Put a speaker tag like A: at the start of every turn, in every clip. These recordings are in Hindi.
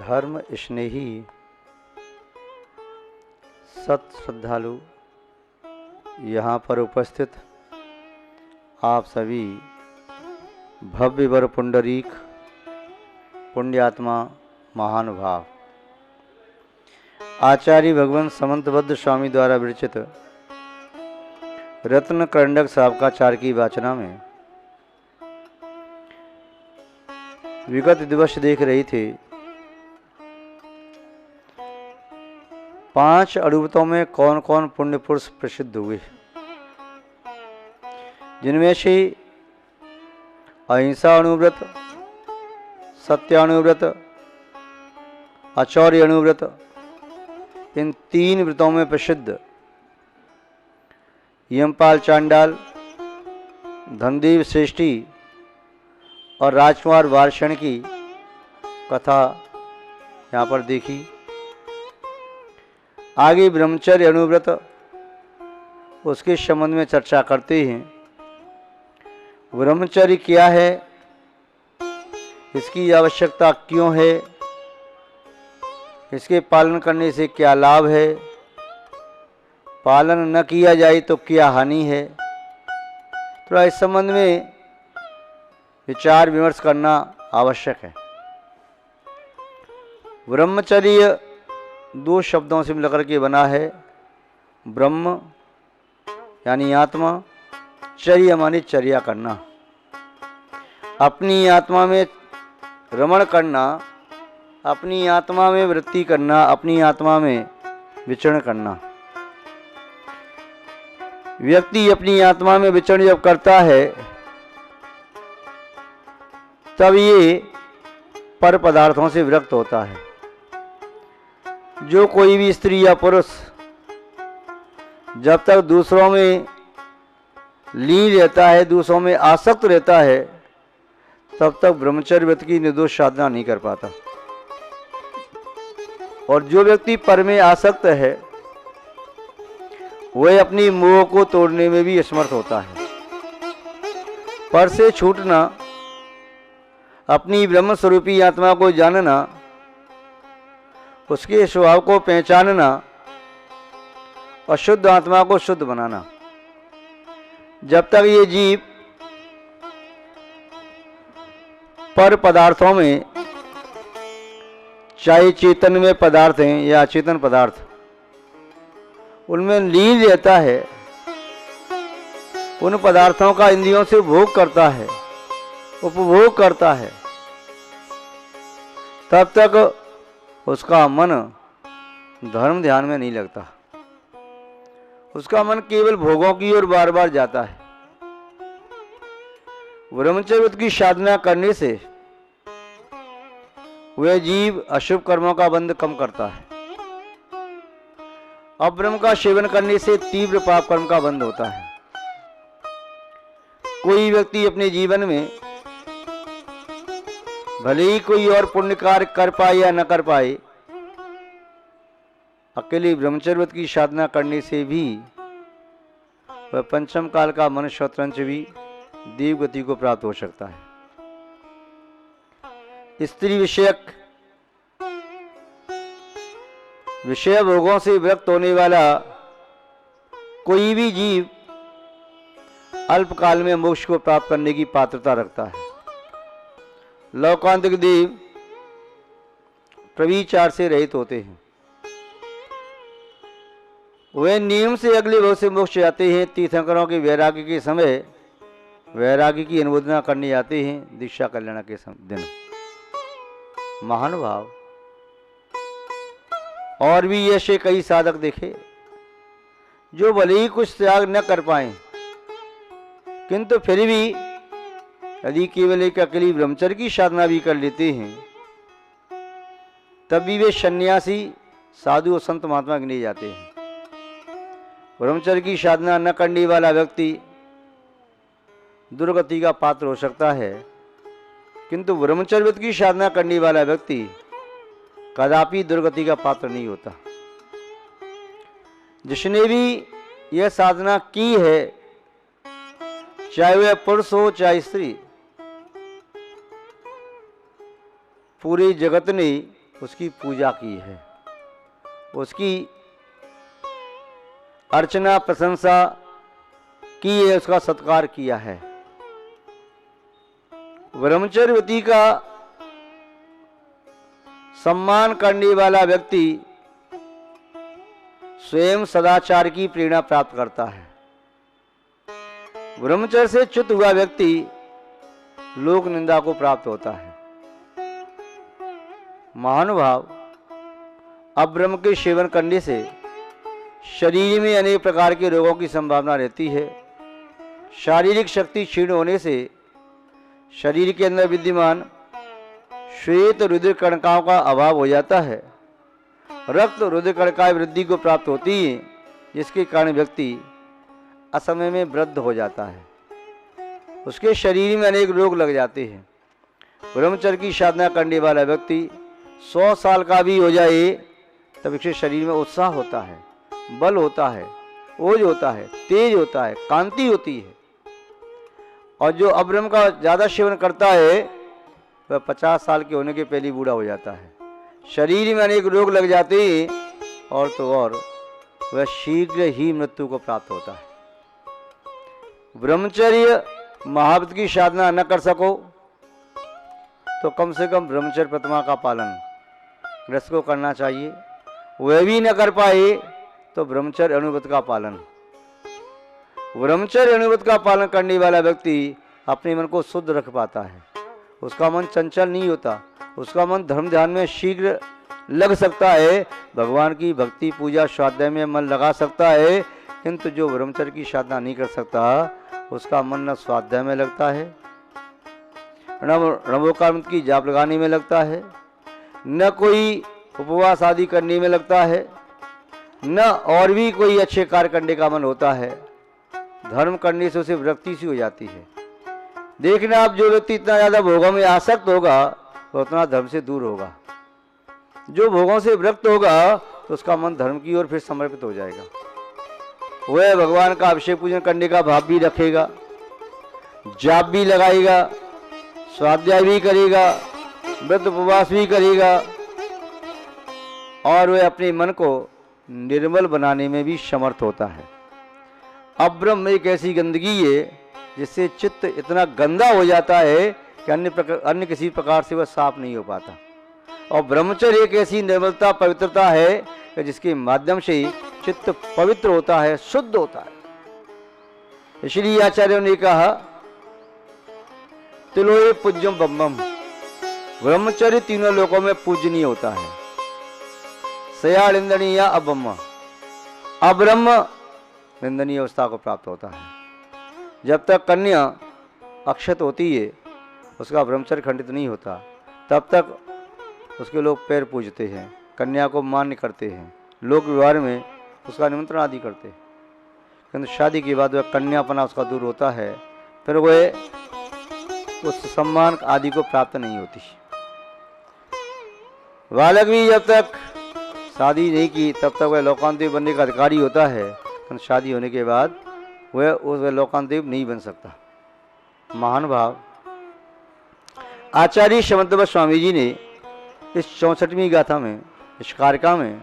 A: धर्म स्नेही सत श्रद्धालु यहाँ पर उपस्थित आप सभी भव्य वर पुंडरीक पुण्यात्मा महानुभाव आचार्य भगवान समंतबद्ध स्वामी द्वारा विरचित रत्न करंडक साहब का चार की वाचना में विगत दिवस देख रही थी। 5 अणुव्रतों में कौन कौन पुण्य पुरुष प्रसिद्ध हुए, जिनमें से अहिंसा अणुव्रत, सत्य अणुव्रत, आचौर्य अणुव्रत, इन 3 व्रतों में प्रसिद्ध यमपाल चांडाल, धनदेव श्रेष्ठी और राजकुमार वार्षण की कथा यहाँ पर देखी। आगे ब्रह्मचर्य अणुव्रत उसके संबंध में चर्चा करते हैं। ब्रह्मचर्य क्या है, इसकी आवश्यकता क्यों है, इसके पालन करने से क्या लाभ है, पालन न किया जाए तो क्या हानि है, थोड़ा इस संबंध में विचार विमर्श करना आवश्यक है। ब्रह्मचर्य 2 शब्दों से मिलकर के बना है। ब्रह्म यानी आत्मा, चर्या मानी चर्या करना, अपनी आत्मा में रमण करना, अपनी आत्मा में वृत्ति करना, अपनी आत्मा में विचरण करना। व्यक्ति अपनी आत्मा में विचरण जब करता है तब ये पर पदार्थों से विरक्त होता है। जो कोई भी स्त्री या पुरुष जब तक दूसरों में लीन रहता है, दूसरों में आसक्त रहता है, तब तक ब्रह्मचर्य व्रत की निर्दोष साधना नहीं कर पाता। और जो व्यक्ति पर में आसक्त है वह अपनी मोह को तोड़ने में भी असमर्थ होता है। पर से छूटना, अपनी ब्रह्म स्वरूपी आत्मा को जानना, उसके स्वभाव को पहचानना और शुद्ध आत्मा को शुद्ध बनाना। जब तक ये जीव पर पदार्थों में, चाहे चेतन में पदार्थ हैं या अचेतन पदार्थ, उनमें लीन रहता है, उन पदार्थों का इंद्रियों से भोग करता है, उपभोग करता है, तब तक उसका मन धर्म ध्यान में नहीं लगता। उसका मन केवल भोगों की ओर बार बार जाता है। ब्रह्मचर्य व्रत की साधना करने से वह जीव अशुभ कर्मों का बंध कम करता है। अब्रह्म का सेवन करने से तीव्र पाप कर्म का बंध होता है। कोई व्यक्ति अपने जीवन में भले ही कोई और पुण्य कार्य कर पाए या न कर पाए, अकेले ब्रह्मचर्य व्रत की साधना करने से भी वह पंचम काल का मनुष्य शतरंज भी देव गति को प्राप्त हो सकता है। स्त्री विषयक विषय भोगों से विरक्त होने वाला कोई भी जीव अल्पकाल में मोक्ष को प्राप्त करने की पात्रता रखता है। लौकांतिक देव प्रविचार से रहित होते हैं। वे नियम से अगले भाव से मोक्ष जाते हैं। तीर्थंकरों के वैराग्य के समय वैराग्य की अनुमोदना करने जाते हैं दीक्षा कल्याण के दिन। महानुभाव और भी ऐसे कई साधक देखे जो भले ही कुछ त्याग न कर पाए, किंतु फिर भी यदि केवल एक अकेली ब्रह्मचर्य की साधना भी कर लेते हैं, तब भी वे सन्यासी साधु और संत महात्मा गिने जाते हैं। ब्रह्मचर्य की साधना न करने वाला व्यक्ति दुर्गति का पात्र हो सकता है, किंतु ब्रह्मचर्य व्रत की साधना करने वाला व्यक्ति कदापि दुर्गति का पात्र नहीं होता। जिसने भी यह साधना की है, चाहे वह पुरुष हो चाहे स्त्री, पूरे जगत ने उसकी पूजा की है, उसकी अर्चना प्रशंसा की है, उसका सत्कार किया है। ब्रह्मचर्यवती का सम्मान करने वाला व्यक्ति स्वयं सदाचार की प्रेरणा प्राप्त करता है। ब्रह्मचर्य से च्युत हुआ व्यक्ति लोक निंदा को प्राप्त होता है। महानुभाव, अब्रह्म के सेवन करने से शरीर में अनेक प्रकार के रोगों की संभावना रहती है। शारीरिक शक्ति क्षीण होने से शरीर के अंदर विद्यमान श्वेत रुधिर कणिकाओं का अभाव हो जाता है। रक्त रुधिर कणिकाएं वृद्धि को प्राप्त होती है, जिसके कारण व्यक्ति असमय में वृद्ध हो जाता है। उसके शरीर में अनेक रोग लग जाते हैं। ब्रह्मचर्य की साधना करने वाला व्यक्ति 100 साल का भी हो जाए तब उसके शरीर में उत्साह होता है, बल होता है, ओज होता है, तेज होता है, कांति होती है। और जो अब्रह्म का ज़्यादा सेवन करता है वह 50 साल के होने के पहले बूढ़ा हो जाता है। शरीर में अनेक रोग लग जाते हैं और तो और वह शीघ्र ही मृत्यु को प्राप्त होता है। ब्रह्मचर्य महाव्रत की साधना न कर सको तो कम से कम ब्रह्मचर्य प्रतिमा का पालन गृहस्थ को करना चाहिए। वह भी न कर पाए तो ब्रह्मचर्य अनुव्रत का पालन। ब्रह्मचर्य अनुव्रत का पालन करने वाला व्यक्ति अपने मन को शुद्ध रख पाता है। उसका मन चंचल नहीं होता, उसका मन धर्म ध्यान में शीघ्र लग सकता है, भगवान की भक्ति पूजा स्वाध्याय में मन लगा सकता है। किंतु जो ब्रह्मचर्य की साधना नहीं कर सकता उसका मन न स्वाध्याय में लगता है, न नवोकार की जाप लगाने में लगता है, न कोई उपवास आदि करने में लगता है, न और भी कोई अच्छे कार्य करने का मन होता है। धर्म करने से उसे विरक्ति सी हो जाती है। देखना, आप जो व्यक्ति इतना ज़्यादा भोगों में आसक्त होगा तो उतना धर्म से दूर होगा। जो भोगों से विरक्त होगा तो उसका मन धर्म की ओर फिर समर्पित हो जाएगा। वह भगवान का अभिषेक पूजन करने का भाव भी रखेगा, जाप भी लगाएगा, स्वाध्याय भी करेगा, व्रत उपवास भी करेगा और वह अपने मन को निर्मल बनाने में भी समर्थ होता है। अब्रह्म एक ऐसी गंदगी है जिससे चित्त इतना गंदा हो जाता है कि अन्य किसी प्रकार से वह साफ नहीं हो पाता। और ब्रह्मचर्य एक ऐसी निर्मलता पवित्रता है कि जिसके माध्यम से चित्त पवित्र होता है, शुद्ध होता है। इसलिए आचार्यों ने कहा, तिलोए पूज्यम ब्रह्मम, ब्रह्मचर्य तीनों लोकों में पूजनीय होता है। सयालिंदनीय अब्रह्म, अब्रह्म निंदनीय अवस्था को प्राप्त होता है। जब तक कन्या अक्षत होती है उसका ब्रह्मचर्य खंडित नहीं होता, तब तक उसके लोग पैर पूजते हैं, कन्या को मान्य करते हैं, लोक व्यवहार में उसका निमंत्रण आदि करते हैं। किंतु शादी के बाद वह कन्यापना उसका दूर होता है, फिर वह उस सम्मान आदि को प्राप्त नहीं होती। बालक भी जब तक शादी नहीं की तब तक वह लोकांतरित बनने का अधिकारी होता है, किंतु शादी होने के बाद वह लोकांतरित नहीं बन सकता। महान भाव, आचार्य शमंतव स्वामी जी ने इस 64वीं गाथा में, इस कारिका में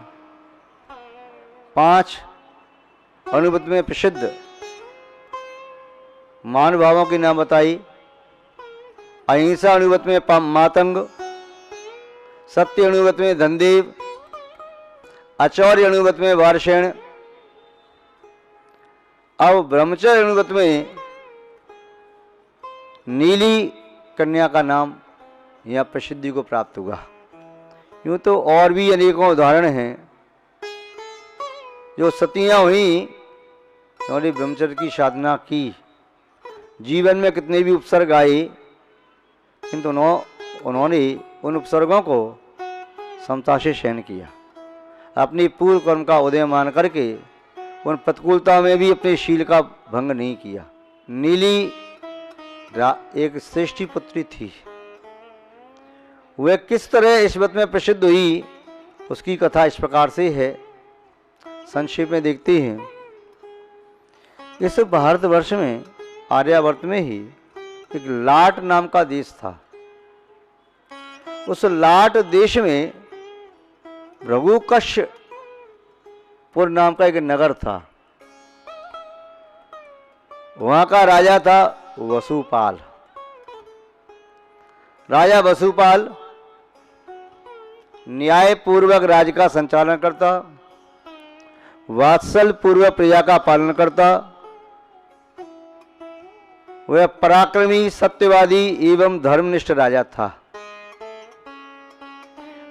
A: 5 अनुव्रत में प्रसिद्ध महानुभावों के नाम बताई। अहिंसा अनुव्रत में मातंग, सत्य अनुव्रत में धनदेव, आचौर्य अनुव्रत में वारसेन। अब ब्रह्मचर्य अनुव्रत में नीली कन्या का नाम यहाँ प्रसिद्धि को प्राप्त हुआ। यूँ तो और भी अनेकों उदाहरण हैं। जो सतियाँ हुई उन्होंने ब्रह्मचर्य की साधना की, जीवन में कितने भी उपसर्ग आए किंतु उन्होंने उन उपसर्गों को समता से सहन किया। अपनी पूर्व कर्म का उदय मान करके उन प्रतिकूलता में भी अपने शील का भंग नहीं किया। नीली एक श्रेष्ठी पुत्री थी। वह किस तरह इस व्रत में प्रसिद्ध हुई उसकी कथा इस प्रकार से है, संक्षेप में देखते हैं। इस भारतवर्ष में, आर्यावर्त में ही एक लाट नाम का देश था। उस लाट देश में भृगुकश्यपुर नाम का एक नगर था। वहां का राजा था वसुपाल। राजा वसुपाल न्याय पूर्वक राज्य का संचालन करता, वात्सल पूर्वक प्रजा का पालन करता। वह पराक्रमी, सत्यवादी एवं धर्मनिष्ठ राजा था।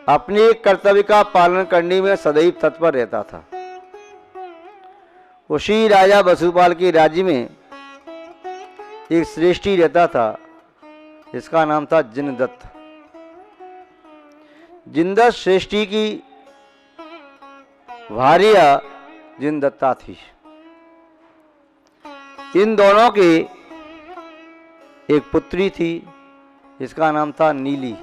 A: अपने कर्तव्य का पालन करने में सदैव तत्पर रहता था। उसी राजा वसुपाल के राज्य में एक श्रेष्ठी रहता था, जिसका नाम था जिनदत्त। जिनदत्त श्रेष्ठी की भार्या जिनदत्ता थी। इन दोनों के एक पुत्री थी, जिसका नाम था नीली।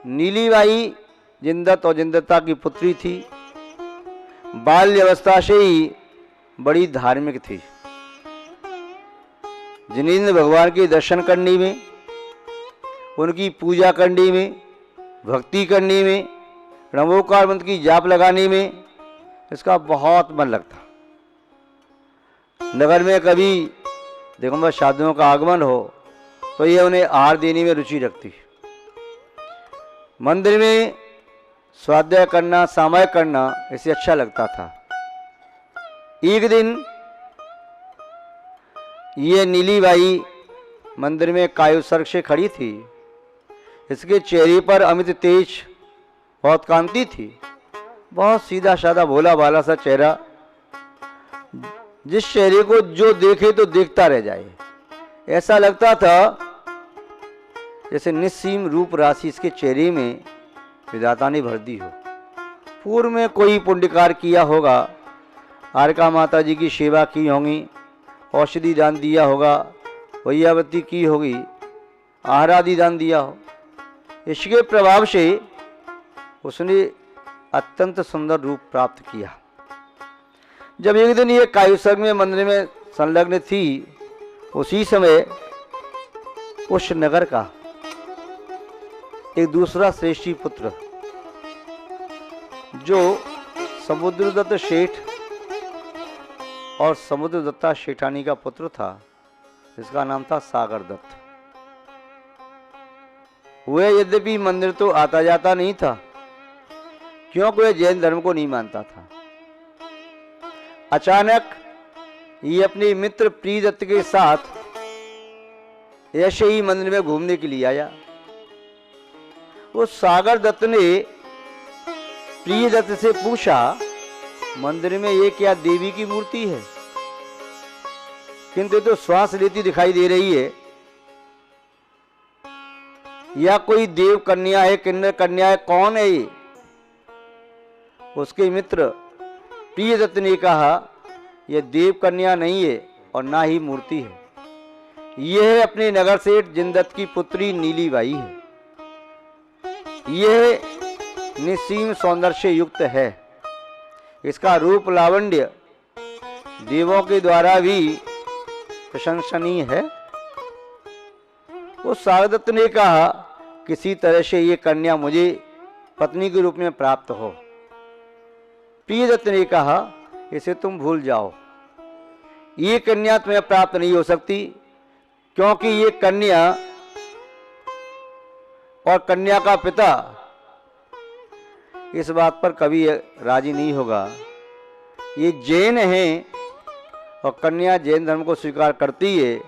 A: नीली बाई जिनदत्त और जिनदत्ता की पुत्री थी। बाल्य अवस्था से ही बड़ी धार्मिक थी। जिनेंद्र भगवान के दर्शन करने में, उनकी पूजा करने में, भक्ति करने में, नमोकार मंत्र की जाप लगाने में इसका बहुत मन लगता। नगर में कभी दिगंबर साधुओं का आगमन हो तो ये उन्हें आहार देने में रुचि रखती। मंदिर में स्वाध्याय करना, सामायिक करना इसे अच्छा लगता था। एक दिन ये नीली बाई मंदिर में कायुसर्ग से खड़ी थी। इसके चेहरे पर अमित तेज, बहुत कांति थी। बहुत सीधा साधा भोला भाला सा चेहरा, जिस चेहरे को जो देखे तो देखता रह जाए। ऐसा लगता था जैसे निस्सीम रूप राशि इसके चेहरे में विधाता ने भर दी हो। पूर्व में कोई पुण्यकार किया होगा, आरका माता जी की सेवा की होगी, औषधि दान दिया होगा, वैयावती की होगी, आहार आदि दान दिया हो। इसके प्रभाव से उसने अत्यंत सुंदर रूप प्राप्त किया। जब एक दिन ये कायुसर्ग में मंदिर में संलग्न थी, उसी समय उस नगर का एक दूसरा श्रेष्ठी पुत्र, जो समुद्रदत्त शेठ और समुद्रदत्ता शेठानी का पुत्र था, जिसका नाम था सागर दत्त। वह यद्यपि मंदिर तो आता जाता नहीं था, क्योंकि वह जैन धर्म को नहीं मानता था। अचानक ये अपने मित्र प्रियदत्त के साथ ऐसे ही मंदिर में घूमने के लिए आया। वो सागर दत्त ने प्रियदत्त से पूछा, मंदिर में ये क्या देवी की मूर्ति है? किंतु तो श्वास लेती दिखाई दे रही है, या कोई देव कन्या है, किन्नर कन्या है, कौन है ये? उसके मित्र प्रियदत्त ने कहा, यह देव कन्या नहीं है और ना ही मूर्ति है। यह अपने नगर सेठ जिनदत्त की पुत्री नीली बाई है। यह निस्सीम सौंदर्य से युक्त है। इसका रूप लावण्य देवों के द्वारा भी प्रशंसनीय है। उस सागरदत्त ने कहा, किसी तरह से ये कन्या मुझे पत्नी के रूप में प्राप्त हो। प्रियदत्त ने कहा, इसे तुम भूल जाओ, ये कन्या तुम्हें प्राप्त नहीं हो सकती, क्योंकि ये कन्या और कन्या का पिता इस बात पर कभी राजी नहीं होगा। ये जैन हैं और कन्या जैन धर्म को स्वीकार करती है।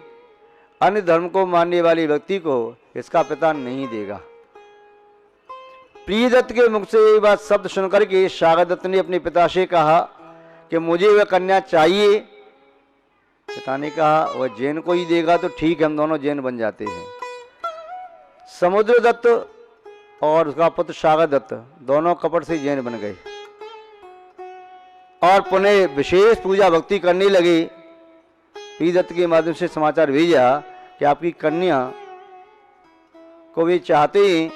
A: अन्य धर्म को मानने वाले व्यक्ति को इसका पिता नहीं देगा। प्रियदत्त के मुख से ये बात शब्द सुनकर के सागरदत्त ने अपने पिता से कहा कि मुझे वह कन्या चाहिए। पिता ने कहा, वह जैन को ही देगा तो ठीक है, हम दोनों जैन बन जाते हैं। समुद्रदत्त और उसका पुत्र सागरदत्त दोनों कपट से जैन बन गए और पुनः विशेष पूजा भक्ति करने लगे। प्रियदत्त के माध्यम से समाचार भेजा कि आपकी कन्या को वे चाहते हैं।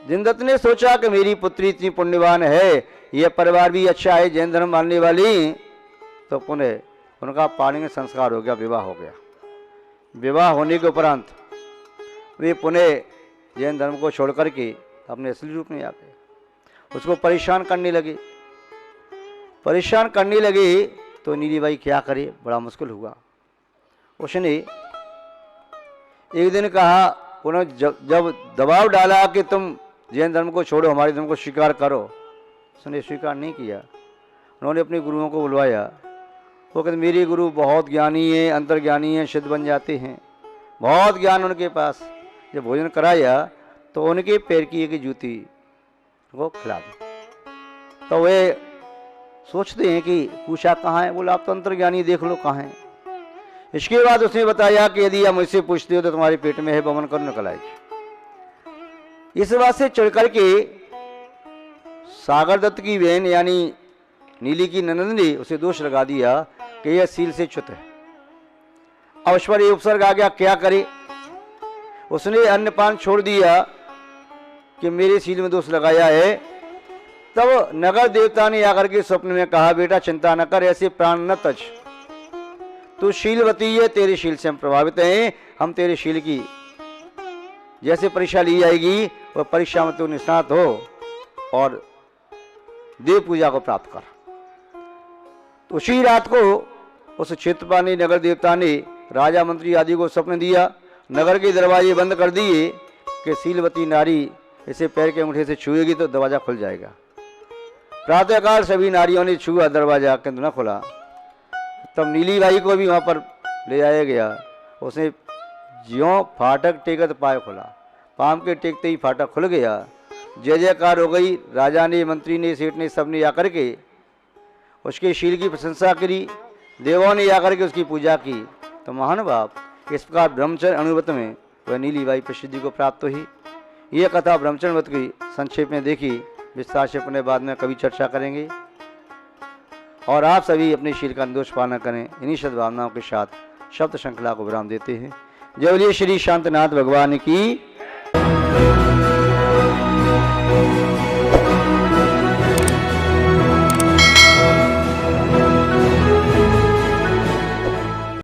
A: जिनदत्त ने सोचा कि मेरी पुत्री इतनी पुण्यवान है, यह परिवार भी अच्छा है, जैन धर्म मानने वाली, तो पुनः उनका पाणिनि संस्कार हो गया, विवाह हो गया। विवाह होने के उपरांत वे पुनः जैन धर्म को छोड़ करके अपने असली रूप में आ गए। उसको परेशान करने लगे। तो नीली बाई क्या करे, बड़ा मुश्किल हुआ। उसने एक दिन कहा, उन्होंने जब दबाव डाला कि तुम जैन धर्म को छोड़ो, हमारे धर्म को स्वीकार करो, उसने स्वीकार नहीं किया। उन्होंने अपने गुरुओं को बुलवाया। वो कहते मेरे गुरु बहुत ज्ञानी हैं, अंतर्ज्ञानी हैं, सिद्ध बन जाते हैं, बहुत ज्ञान उनके पास। जब भोजन कराया तो उनके पैर की एक जूती वो खिला दी। तो वे सोचते हैं कि पूछा कहाँ है, बोला आप तो अंतर्ज्ञानी, देख लो कहाँ है। इसके बाद उसने बताया कि यदि आप मुझसे पूछते हो तो तुम्हारे पेट में है, बमन कर निकल आएगी। इस बात से चढ़ करके सागर दत्त की बहन यानी नीली की ननद ने उसे दोष लगा दिया कि यह सील से च्युत है। अब उस पर यह उपसर्ग आ गया, क्या करे। उसने अन्नपान छोड़ दिया कि मेरे सील में दोष लगाया है। तब नगर देवता ने आकर के स्वप्न में कहा, बेटा चिंता न कर, ऐसे प्राण न तज, तू शीलवती है, तेरे शील से हम प्रभावित हैं, हम तेरे शील की जैसे परीक्षा ली जाएगी वह परीक्षा में तू निष्णात हो और देव पूजा को प्राप्त कर। तो उसी रात को उस क्षेत्रपाल ने, नगर देवता ने राजा मंत्री आदि को स्वप्न दिया, नगर के दरवाजे बंद कर दिए कि शीलवती नारी इसे पैर के अंगूठे से छुएगी तो दरवाजा खुल जाएगा। प्रातःकाल सभी नारियों ने छुआ, दरवाजा किंतु न खुला। तब नीली बाई को भी वहाँ पर ले जाया गया। उसने ज्यों फाटक टेका तो पाय खुला, पाम के टेकते ही फाटक खुल गया। जय जयकार हो गई। राजा ने, मंत्री ने, सेठ ने, सब ने आकर के उसके शील की प्रशंसा करी, देवों ने आकर के उसकी पूजा की। तो महानुभाव इस प्रकार ब्रह्मचर्य अणुव्रत में वह नीली बाई प्रसिद्धि को प्राप्त हुई। यह कथा ब्रह्मचर्य व्रत की संक्षेप में देखी, विस्तार से अपने बाद में कभी चर्चा करेंगे। और आप सभी अपने शील का निर्दोष पालन करें। इन्हीं सद्भावनाओं के साथ शब्द श्रृंखला को विराम देते हैं। जय बोलिए श्री शांतनाथ भगवान की।